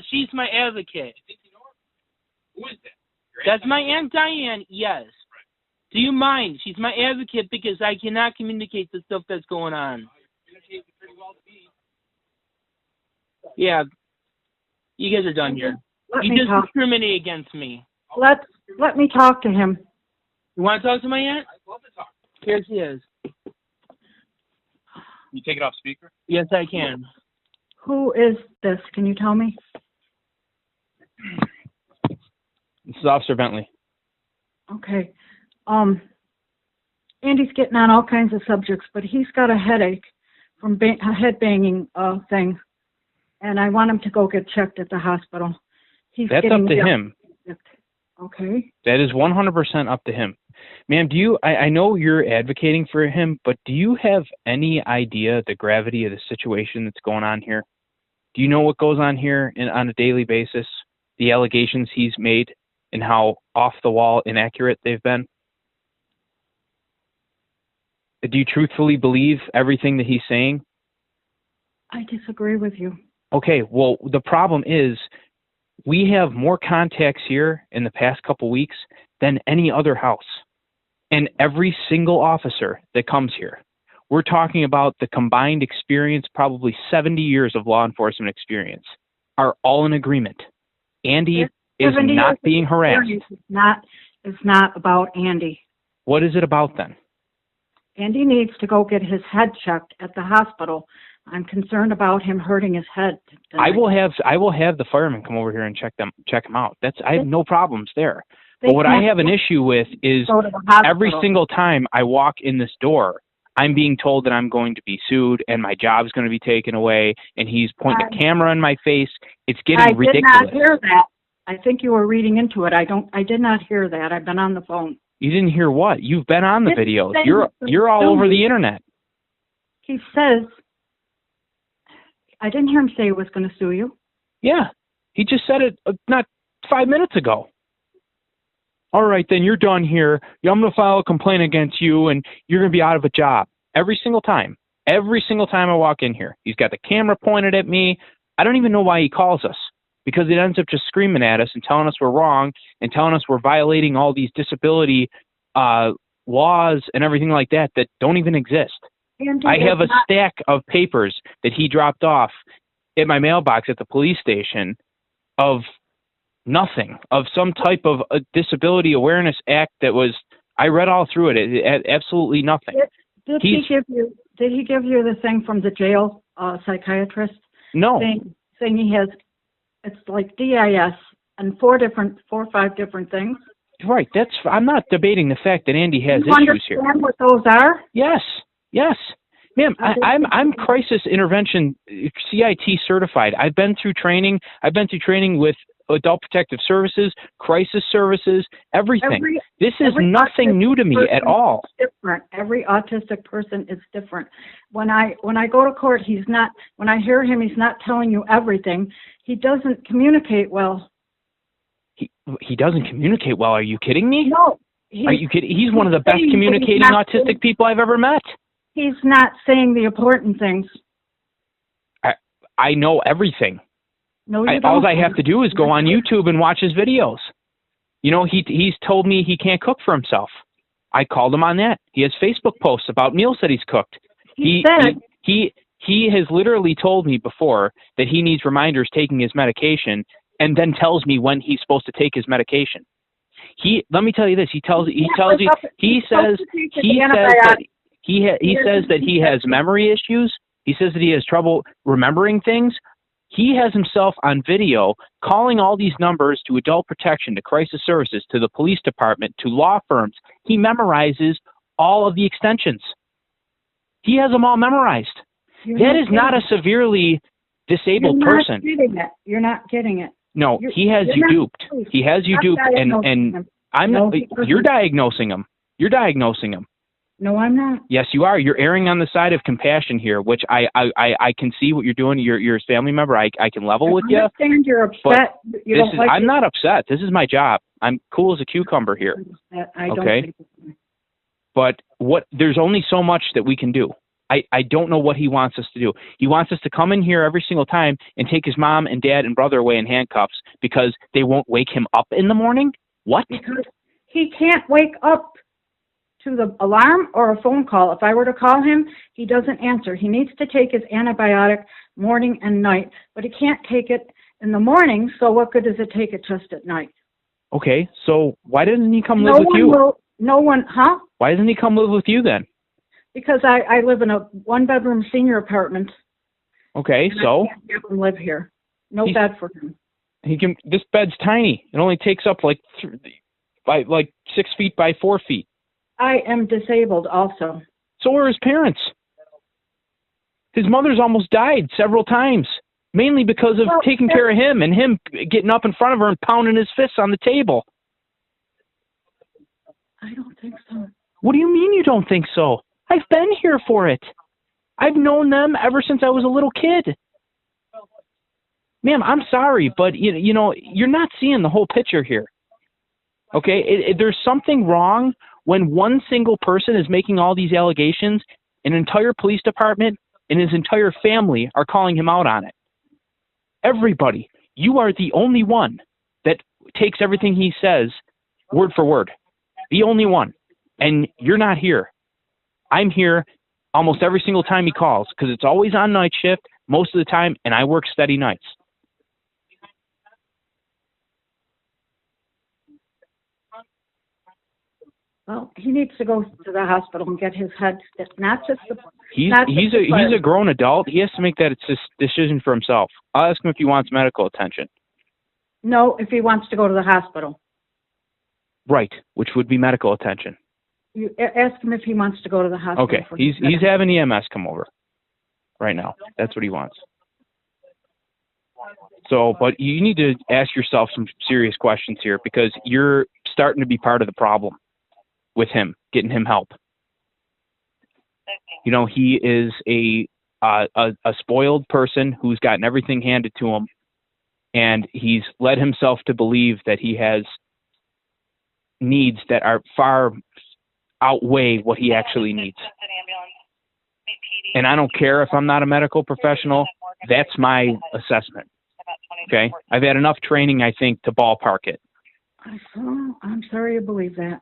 She's my advocate. Who is that? That's my Aunt Diane, yes. Do you mind? She's my advocate because I cannot communicate the stuff that's going on. Yeah. You guys are done here. You just discriminate against me. Let me talk to him. You want to talk to my aunt? I'd love to talk. Here she is. You take it off speaker? Yes, I can. Who is this? Can you tell me? This is Officer Bentley. Okay. Andy's getting on all kinds of subjects, but he's got a headache from a head banging thing, and I want him to go get checked at the hospital. That's up to him. Okay. That is 100% up to him. Ma'am, I know you're advocating for him, but do you have any idea the gravity of the situation that's going on here? Do you know what goes on here on a daily basis? The allegations he's made and how off-the-wall inaccurate they've been? Do you truthfully believe everything that he's saying? I disagree with you. Okay, well, the problem is we have more contacts here in the past couple weeks than any other house. And every single officer that comes here, we're talking about the combined experience, probably 70 years of law enforcement experience, are all in agreement. Andy is not being harassed. It's not about Andy. What is it about then? Andy needs to go get his head checked at the hospital. I'm concerned about him hurting his head tonight. I will have the firemen come over here and check him out. I have no problems there. But what I have an issue with is every single time I walk in this door, I'm being told that I'm going to be sued and my job's going to be taken away, and he's pointing a camera in my face. It's getting ridiculous. I did not hear that. I think you were reading into it. I did not hear that. I've been on the phone. You didn't hear what? You've been on the videos. You're all over the internet. He says, I didn't hear him say he was going to sue you. Yeah. He just said it not 5 minutes ago. All right, then you're done here. I'm going to file a complaint against you, and you're going to be out of a job. Every single time. Every single time I walk in here. He's got the camera pointed at me. I don't even know why he calls us, because it ends up just screaming at us and telling us we're wrong and telling us we're violating all these disability laws and everything like that don't even exist. I have a stack of papers that he dropped off at my mailbox at the police station of nothing, of some type of a disability awareness act that was, I read all through it, absolutely nothing. Did he give you the thing from the jail psychiatrist? No. Saying he has, it's like DIS and four or five different things. Right. I'm not debating the fact that Andy has issues here. Do you understand what those are? Yes. Ma'am, I'm crisis intervention CIT certified. I've been through training. I've been through training with Adult Protective Services, crisis services, everything. This is nothing new to me at all. Different. Every autistic person is different. When I go to court, when I hear him, he's not telling you everything. He doesn't communicate well. He doesn't communicate well. Are you kidding me? No. Are you kidding? He's one of the best communicating autistic people I've ever met. He's not saying the important things. I know everything. No, you don't. All I have to do is go on YouTube and watch his videos. You know, he's told me he can't cook for himself. I called him on that. He has Facebook posts about meals that he's cooked. He has literally told me before that he needs reminders taking his medication, and then tells me when he's supposed to take his medication. Let me tell you this. He says that he has memory issues. He says that he has trouble remembering things. He has himself on video calling all these numbers to adult protection, to crisis services, to the police department, to law firms. He memorizes all of the extensions. He has them all memorized. That is not a severely disabled person. You're not getting it. No, he has you duped. He has you duped, and you're diagnosing him. You're diagnosing him. No, I'm not. Yes, you are. You're erring on the side of compassion here, which I can see what you're doing. You're a family member. I can level with you. I understand you're upset. I'm not upset. This is my job. I'm cool as a cucumber here. I don't think but there's only so much that we can do. I don't know what he wants us to do. He wants us to come in here every single time and take his mom and dad and brother away in handcuffs because they won't wake him up in the morning? What? Because he can't wake up to the alarm or a phone call. If I were to call him, he doesn't answer. He needs to take his antibiotic morning and night, but he can't take it in the morning, so what good does it take it just at night? Okay, so why didn't he come live with you? No one, huh? Why doesn't he come live with you then? Because I live in a one-bedroom senior apartment. Okay, so? I can't have him live here. No bed for him. This bed's tiny. It only takes up like 6 feet by 4 feet. I am disabled also. So are his parents. His mother's almost died several times, mainly because of taking care of him and him getting up in front of her and pounding his fists on the table. I don't think so. What do you mean you don't think so? I've been here for it. I've known them ever since I was a little kid. Ma'am, I'm sorry, but you know, you're not seeing the whole picture here. Okay? There's something wrong when one single person is making all these allegations. An entire police department and his entire family are calling him out on it. Everybody. You are the only one that takes everything he says word for word. The only one. And you're not here. I'm here almost every single time he calls because it's always on night shift most of the time, and I work steady nights. Well, he needs to go to the hospital and get his head. Not just the. He's a grown adult. He has to make that decision for himself. I'll ask him if he wants medical attention. No, if he wants to go to the hospital. Right, which would be medical attention. You ask him if he wants to go to the hospital. Okay, he's having EMS come over right now. That's what he wants. So, but you need to ask yourself some serious questions here because you're starting to be part of the problem with him, getting him help. You know, he is a spoiled person who's gotten everything handed to him, and he's led himself to believe that he has needs that are far outweigh what he actually needs. And I don't care if I'm not a medical professional. That's my assessment. Okay? I've had enough training, I think, to ballpark it. I'm sorry you believe that.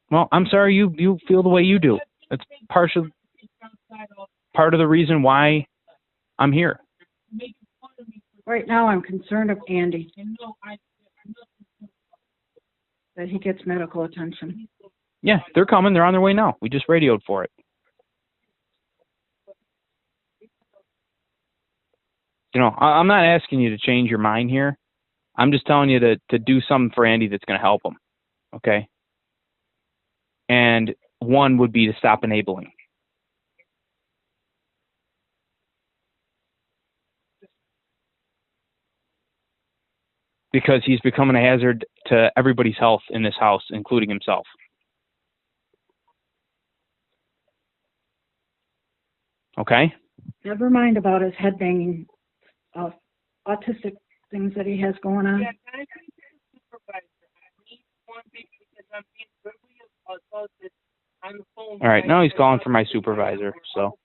Well, I'm sorry you feel the way you do. That's part of the reason why I'm here. Right now I'm concerned of Andy. That he gets medical attention. Yeah, they're coming. They're on their way now. We just radioed for it. You know, I'm not asking you to change your mind here. I'm just telling you to do something for Andy that's going to help him. Okay? And one would be to stop enabling. Because he's becoming a hazard to everybody's health in this house, including himself. Okay? Never mind about his headbanging, autistic things that he has going on. Yeah, can I speak to the supervisor? I need one thing because I'm being verbally assaulted on the phone. All right, now he's calling for my supervisor, so.